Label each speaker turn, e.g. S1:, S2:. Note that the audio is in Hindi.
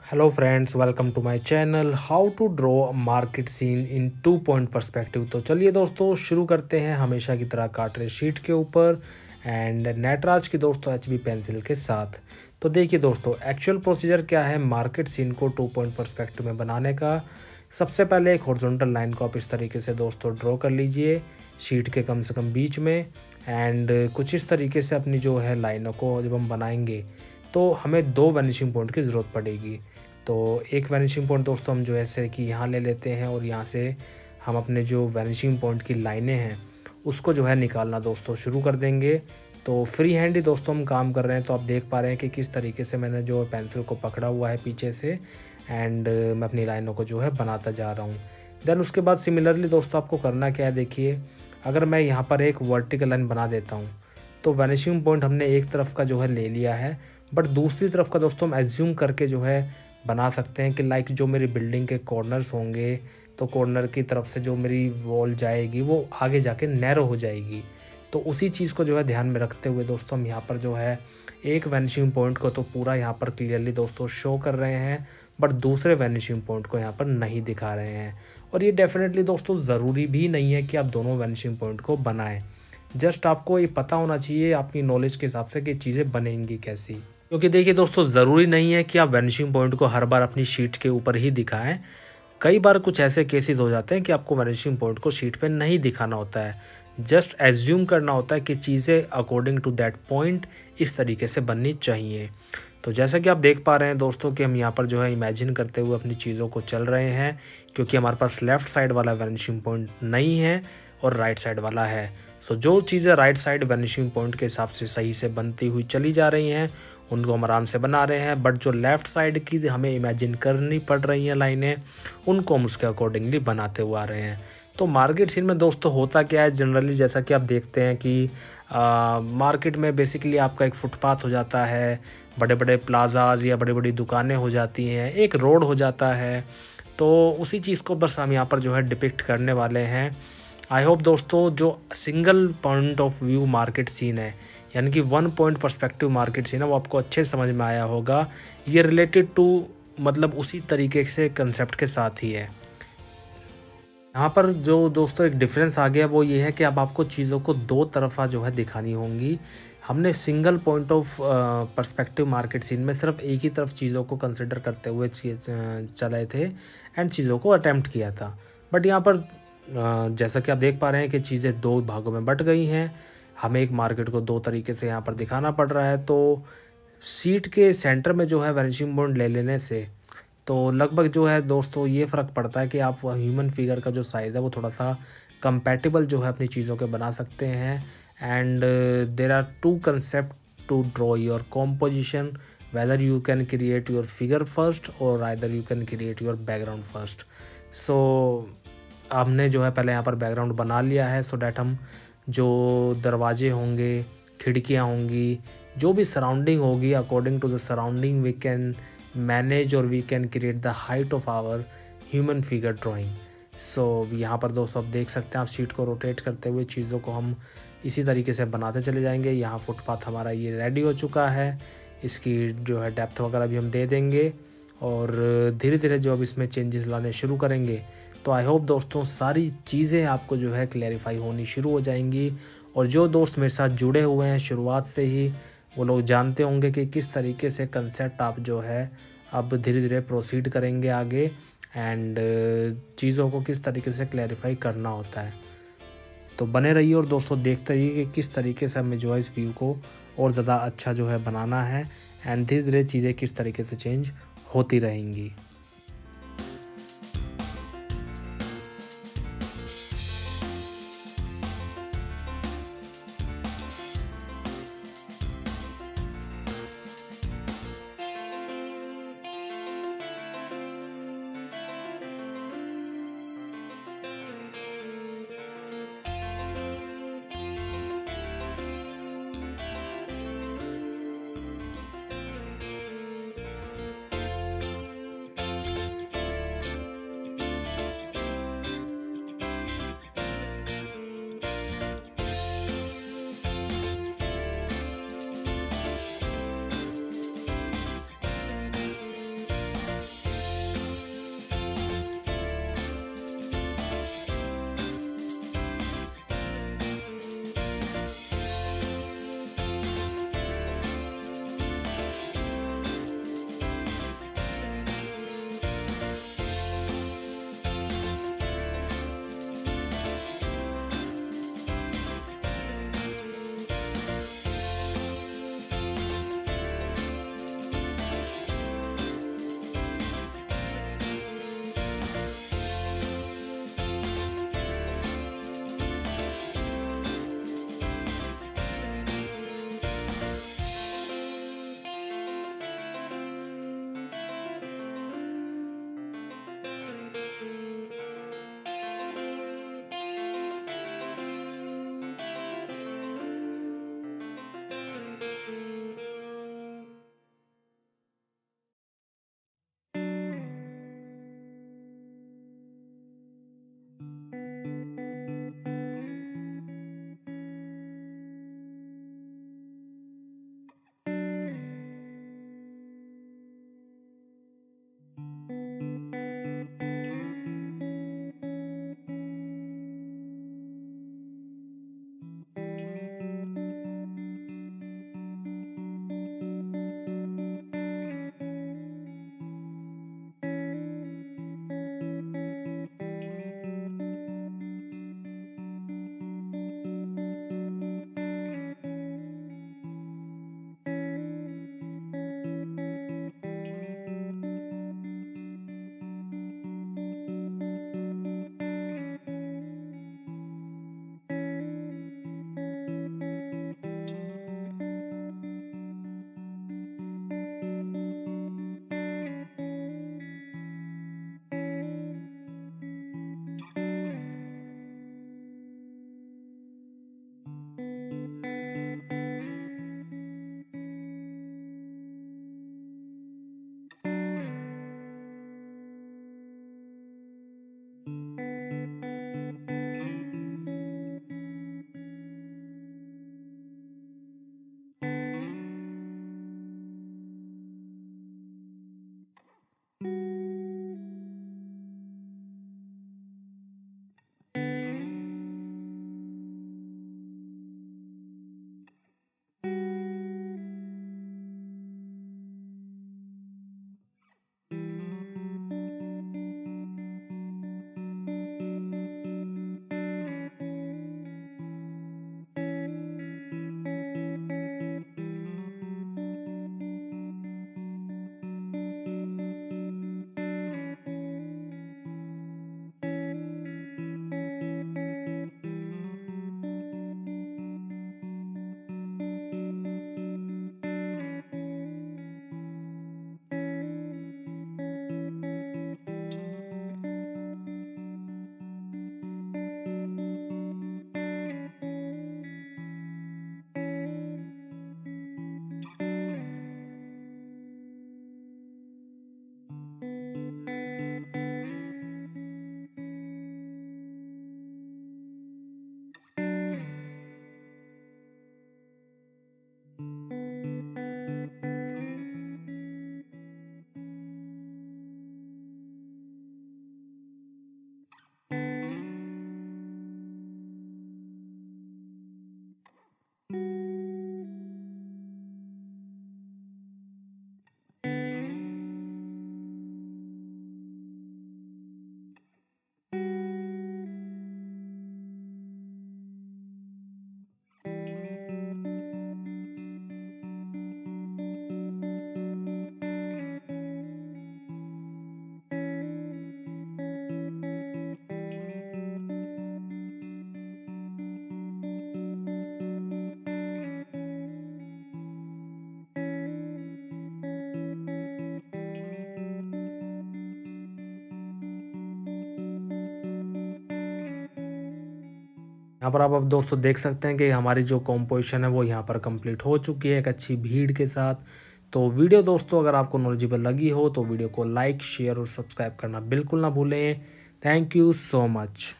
S1: Hello friends, welcome to my channel how to draw market scene in 2 point perspective. तो चलिए दोस्तों शुरू करते हैं हमेशा की तरह कार्ट्रेज शीट के ऊपर एंड नटराज की दोस्तों HB पेंसिल के साथ। तो देखिए दोस्तों, एक्चुअल प्रोसीजर क्या है मार्केट सीन को 2 पॉइंट पर्सपेक्टिव में बनाने का। सबसे पहले एक हॉरिजॉन्टल लाइन को आप इस तरीके से दोस्तों ड्रॉ कर लीजिए शीट के कम से कम बीच में। एंड कुछ इस तरीके से अपनी जो है लाइनों को जब हम बनाएंगे तो हमें 2 वैनिशिंग पॉइंट की ज़रूरत पड़ेगी। तो एक वैनिशिंग पॉइंट दोस्तों हम जो है जैसे कि यहाँ ले लेते हैं और यहाँ से हम अपने जो वैनिशिंग पॉइंट की लाइनें हैं उसको जो है निकालना दोस्तों शुरू कर देंगे। तो फ्री हैंड ही दोस्तों हम काम कर रहे हैं। तो आप देख पा रहे हैं कि किस तरीके से मैंने जो पेंसिल को पकड़ा हुआ है पीछे से एंड मैं अपनी लाइनों को जो है बनाता जा रहा हूँ। देन उसके बाद सिमिलरली दोस्तों आपको करना क्या है, देखिए अगर मैं यहाँ पर एक वर्टिकल लाइन बना देता हूँ तो वैनिशिंग पॉइंट हमने एक तरफ का जो है ले लिया है, बट दूसरी तरफ का दोस्तों हम एज्यूम करके जो है बना सकते हैं कि लाइक जो मेरी बिल्डिंग के कॉर्नर्स होंगे तो कॉर्नर की तरफ से जो मेरी वॉल जाएगी वो आगे जाके नैरो हो जाएगी। तो उसी चीज़ को जो है ध्यान में रखते हुए दोस्तों हम यहाँ पर जो है एक वैनिशिंग पॉइंट को तो पूरा यहाँ पर क्लियरली दोस्तों शो कर रहे हैं, बट दूसरे वैनिशिंग पॉइंट को यहाँ पर नहीं दिखा रहे हैं। और ये डेफिनेटली दोस्तों ज़रूरी भी नहीं है कि आप दोनों वैनिशिंग पॉइंट को बनाएं। जस्ट आपको ये पता होना चाहिए अपनी नॉलेज के हिसाब से कि चीज़ें बनेंगी कैसी। क्योंकि देखिए दोस्तों, ज़रूरी नहीं है कि आप वैनिशिंग पॉइंट को हर बार अपनी शीट के ऊपर ही दिखाएं। कई बार कुछ ऐसे केसेस हो जाते हैं कि आपको वैनिशिंग पॉइंट को शीट पे नहीं दिखाना होता है, जस्ट एज्यूम करना होता है कि चीज़ें अकॉर्डिंग टू दैट पॉइंट इस तरीके से बननी चाहिए। तो जैसा कि आप देख पा रहे हैं दोस्तों कि हम यहाँ पर जो है इमेजिन करते हुए अपनी चीज़ों को चल रहे हैं, क्योंकि हमारे पास लेफ़्ट साइड वाला वैनिशिंग पॉइंट नहीं है और राइट साइड वाला है। सो जो चीज़ें राइट साइड वैनिशिंग पॉइंट के हिसाब से सही से बनती हुई चली जा रही हैं उनको हम आराम से बना रहे हैं, बट जो लेफ़्ट साइड की हमें इमेजिन करनी पड़ रही हैं लाइनें उनको हम उसके अकॉर्डिंगली बनाते हुए आ रहे हैं। तो मार्केट सीन में दोस्तों होता क्या है जनरली, जैसा कि आप देखते हैं कि मार्केट में बेसिकली आपका एक फुटपाथ हो जाता है, बड़े बड़े प्लाजाज या बड़ी बड़ी दुकानें हो जाती हैं, एक रोड हो जाता है। तो उसी चीज़ को बस हम यहाँ पर जो है डिपिक्ट करने वाले हैं। आई होप दोस्तों जो single point of view market scene है यानी कि 1 पॉइंट पर्सपेक्टिव मार्केट सीन है वो आपको अच्छे समझ में आया होगा। ये रिलेटेड टू मतलब उसी तरीके से कंसेप्ट के साथ ही है। यहाँ पर जो दोस्तों एक डिफरेंस आ गया वो ये है कि अब आपको चीज़ों को दो तरफा जो है दिखानी होंगी। हमने single point of perspective market scene में सिर्फ एक ही तरफ चीज़ों को कंसिडर करते हुए चले थे एंड चीज़ों को अटेम्प्ट किया था। बट यहाँ पर जैसा कि आप देख पा रहे हैं कि चीज़ें दो भागों में बट गई हैं, हमें एक मार्केट को दो तरीके से यहाँ पर दिखाना पड़ रहा है। तो सीट के सेंटर में जो है वैनिशिंग पॉइंट ले लेने से तो लगभग जो है दोस्तों ये फ़र्क पड़ता है कि आप ह्यूमन फिगर का जो साइज़ है वो थोड़ा सा कंपैटिबल जो है अपनी चीज़ों के बना सकते हैं। And there are two concept to draw your composition, whether you can create your figure first और either you can create your background first. So हमने जो है पहले यहाँ पर बैकग्राउंड बना लिया है सो डैट हम जो दरवाजे होंगे, खिड़कियाँ होंगी, जो भी सराउंडिंग होगी according to the surrounding we can manage और we can create the height of our human figure drawing. So यहाँ पर दोस्तों आप देख सकते हैं, आप शीट को रोटेट करते हुए चीज़ों को हम इसी तरीके से बनाते चले जाएंगे। यहाँ फुटपाथ हमारा ये रेडी हो चुका है, इसकी जो है डेप्थ वगैरह भी हम दे देंगे और धीरे धीरे जो अब इसमें चेंजेस लाने शुरू करेंगे। तो आई होप दोस्तों सारी चीज़ें आपको जो है क्लैरिफाई होनी शुरू हो जाएंगी। और जो दोस्त मेरे साथ जुड़े हुए हैं शुरुआत से ही वो लोग जानते होंगे कि किस तरीके से कंसेप्ट आप जो है अब धीरे धीरे प्रोसीड करेंगे आगे एंड चीज़ों को किस तरीके से क्लैरिफाई करना होता है। तो बने रहिए और दोस्तों देखते रहिए कि किस तरीके से हमें जो है इस व्यू को और ज़्यादा अच्छा जो है बनाना है एंड धीरे धीरे चीज़ें किस तरीके से चेंज होती रहेंगी। यहाँ पर आप अब दोस्तों देख सकते हैं कि हमारी जो कॉम्पोजिशन है वो यहाँ पर कंप्लीट हो चुकी है एक अच्छी भीड़ के साथ। तो वीडियो दोस्तों अगर आपको नॉलेजेबल लगी हो तो वीडियो को लाइक शेयर और सब्सक्राइब करना बिल्कुल ना भूलें। Thank you so much.